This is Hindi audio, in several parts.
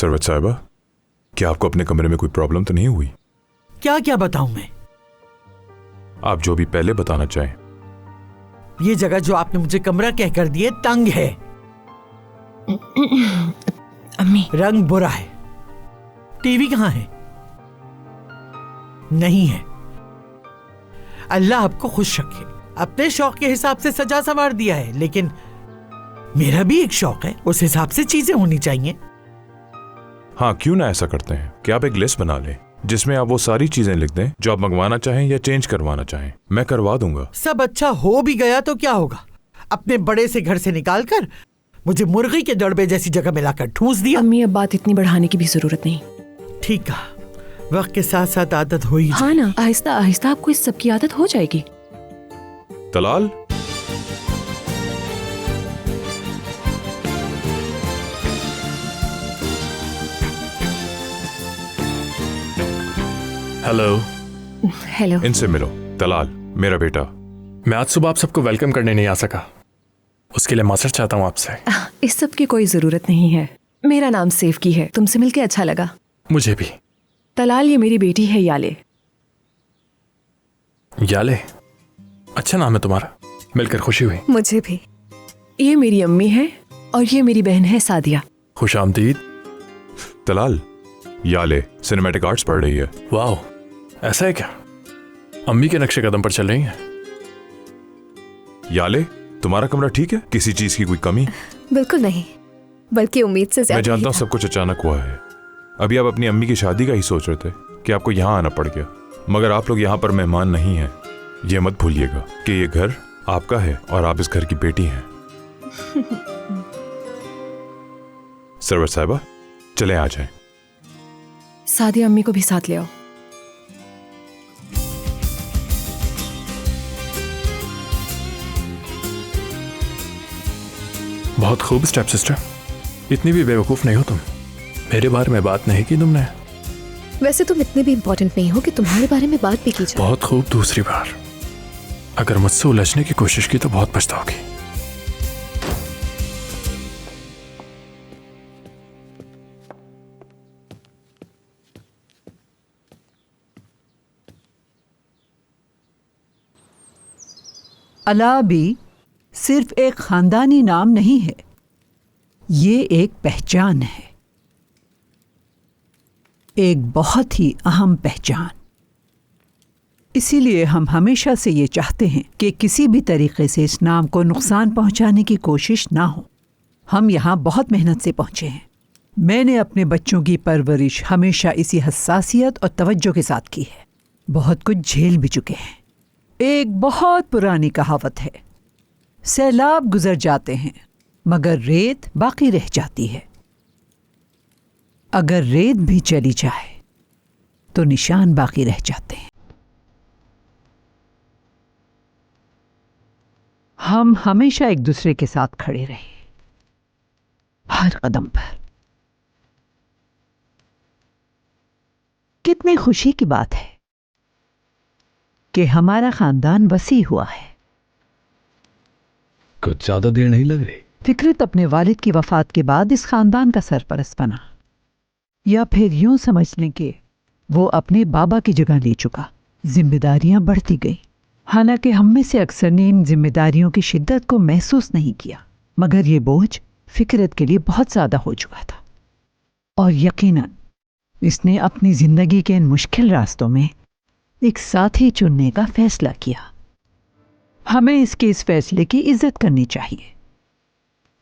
सरवत साहिबा, क्या आपको अपने कमरे में कोई प्रॉब्लम तो नहीं हुई? क्या क्या बताऊं मैं? आप जो भी पहले बताना चाहें। ये जगह जो आपने मुझे कमरा कहकर दिए तंग है। अम्मी, रंग बुरा है। टीवी कहां है? नहीं है। अल्लाह आपको खुश रखे। अपने शौक के हिसाब से सजा संवार दिया है, लेकिन मेरा भी एक शौक है, उस हिसाब से चीजें होनी चाहिए। हाँ, क्यों ना ऐसा करते हैं कि आप एक लिस्ट बना लें जिसमें आप वो सारी चीजें लिख दें जो आप मंगवाना चाहें या चेंज करवाना चाहें। मैं करवा दूंगा। सब अच्छा हो भी गया तो क्या होगा? अपने बड़े से घर से निकालकर मुझे मुर्गी के दड़बे जैसी जगह में लाकर ठूंस दिया। अम्मी, अब बात इतनी बढ़ाने की भी जरूरत नहीं। ठीक है, वक्त के साथ साथ आदत हो ही हाँ ना, आहिस्ता आहिस्ता आपको इस सब की आदत हो जाएगी। तलाल, हेलो। हेलो। इनसे मिलो। तलाल मेरा बेटा। मैं आज सुबह आप सबको वेलकम करने नहीं आ सका, उसके लिए माफी चाहता हूँ आपसे। इस सब की कोई जरूरत नहीं है। मेरा नाम सेवकी है, तुमसे मिलके अच्छा लगा। मुझे भी। तलाल, ये मेरी बेटी है याले। याले, अच्छा नाम है तुम्हारा, मिलकर खुशी हुई। मुझे भी। ये मेरी अम्मी है और ये मेरी बहन है सादिया। खुश आमदीद। तलाल, याले सिनेमैटिक आर्ट्स पढ़ रही है। वाह, ऐसा है क्या? अम्मी के नक्शे कदम पर चल रही हैं। याले, तुम्हारा कमरा ठीक है? किसी चीज की कोई कमी? बिल्कुल नहीं, बल्कि उम्मीद से ज्यादा। मैं जानता हूँ सब कुछ अचानक हुआ है। अभी आप अपनी अम्मी की शादी का ही सोच रहे थे कि आपको यहाँ आना पड़ गया, मगर आप लोग यहाँ पर मेहमान नहीं हैं। ये मत भूलिएगा कि ये घर आपका है और आप इस घर की बेटी हैं। सरवर साहिबा, चले आ जाएं। सादिया, अम्मी को भी साथ ले आओ। बहुत खूब स्टेप सिस्टर, इतनी भी बेवकूफ नहीं हो तुम। मेरे बारे में बात नहीं की तुमने। वैसे तुम इतने भी इम्पोर्टेंट नहीं हो कि तुम्हारे बारे में बात भी की जाए। बहुत खूब। दूसरी बार अगर मुझसे उलझने की कोशिश की तो बहुत पछताओगी। अला भी सिर्फ एक खानदानी नाम नहीं है, ये एक पहचान है, एक बहुत ही अहम पहचान। इसीलिए हम हमेशा से ये चाहते हैं कि किसी भी तरीके से इस नाम को नुकसान पहुंचाने की कोशिश ना हो। हम यहाँ बहुत मेहनत से पहुंचे हैं। मैंने अपने बच्चों की परवरिश हमेशा इसी हसासियत और तवज्जो के साथ की है। बहुत कुछ झेल भी चुके हैं। एक बहुत पुरानी कहावत है, सैलाब गुजर जाते हैं मगर रेत बाकी रह जाती है। अगर रेत भी चली जाए तो निशान बाकी रह जाते हैं। हम हमेशा एक दूसरे के साथ खड़े रहे, हर कदम पर। कितनी खुशी की बात है कि हमारा खानदान वसी हुआ है। कुछ ज्यादा देर नहीं लग रही। फिक्रत अपने वालिद की वफात के बाद इस खानदान का सरपरस्त बना, या फिर यूं समझ लें कि वो अपने बाबा की जगह ले चुका। जिम्मेदारियां बढ़ती गई। हालांकि हम में से अक्सर ने इन जिम्मेदारियों की शिद्दत को महसूस नहीं किया, मगर ये बोझ फिक्रत के लिए बहुत ज्यादा हो चुका था। और यकीनन इसने अपनी जिंदगी के इन मुश्किल रास्तों में एक साथी चुनने का फैसला किया। हमें इसके इस फैसले की इज्जत करनी चाहिए।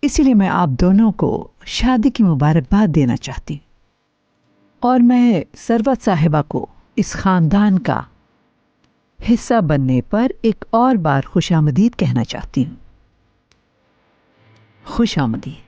इसीलिए मैं आप दोनों को शादी की मुबारकबाद देना चाहती हूँ और मैं सरवत साहिबा को इस खानदान का हिस्सा बनने पर एक और बार खुशामदीद कहना चाहती हूँ। खुशामदीद।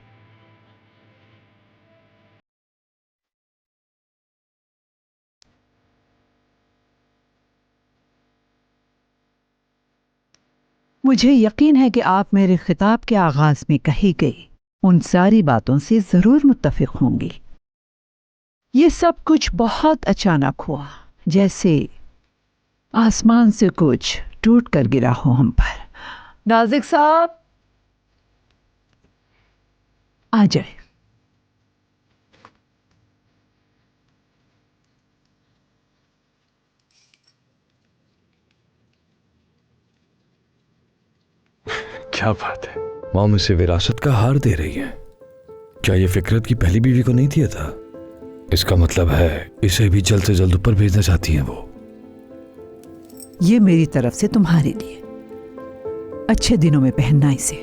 मुझे यकीन है कि आप मेरे खिताब के आगाज में कही गई उन सारी बातों से जरूर मुत्तफिक होंगी। ये सब कुछ बहुत अचानक हुआ, जैसे आसमान से कुछ टूट कर गिरा हो हम पर। नाजिक साहब, आ जाए। क्या बात है, मॉम इसे विरासत का हार दे रही है। क्या ये फिकरत की पहली बीवी को नहीं दिया था? इसका मतलब है इसे भी जल्द से जल्द ऊपर भेजना चाहती हैं वो। ये मेरी तरफ से तुम्हारे लिए, अच्छे दिनों में पहनना इसे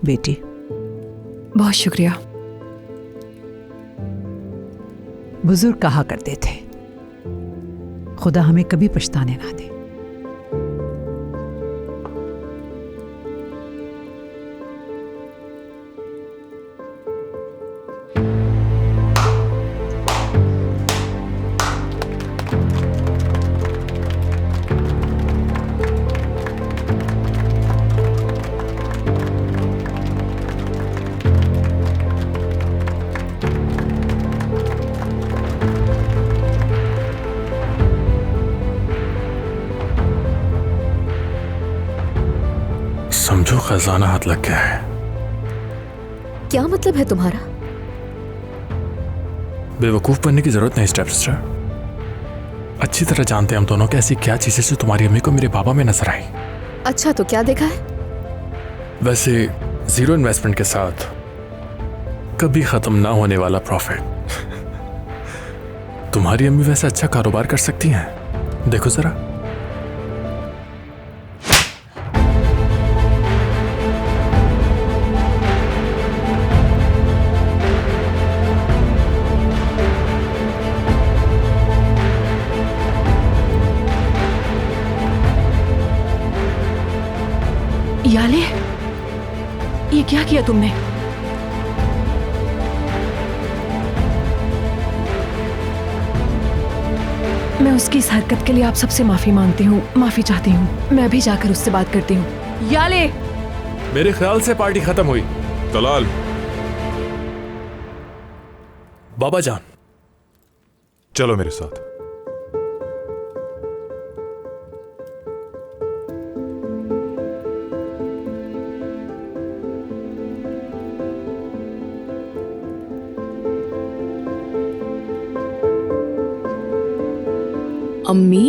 बेटी। बहुत शुक्रिया। बुजुर्ग कहा करते थे, खुदा हमें कभी पछताने ना दे। समझो खजाना हाथ लग गया है। क्या मतलब है तुम्हारा? बेवकूफ बनने की जरूरत नहीं स्टेप सिस्टर। अच्छी तरह जानते हैं हम दोनों कि ऐसी क्या चीजें जो तुम्हारी अम्मी को मेरे बाबा में नजर आई। अच्छा, तो क्या देखा है? वैसे जीरो इन्वेस्टमेंट के साथ कभी खत्म ना होने वाला प्रॉफिट। तुम्हारी अम्मी वैसे अच्छा कारोबार कर सकती हैं, देखो जरा। याले, ये क्या किया तुमने? मैं उसकी इस हरकत के लिए आप सबसे माफी मांगती हूँ, माफी चाहती हूँ। मैं अभी जाकर उससे बात करती हूँ। याले, मेरे ख्याल से पार्टी खत्म हुई। तलाल, बाबा जान, चलो मेरे साथ। अम्मी,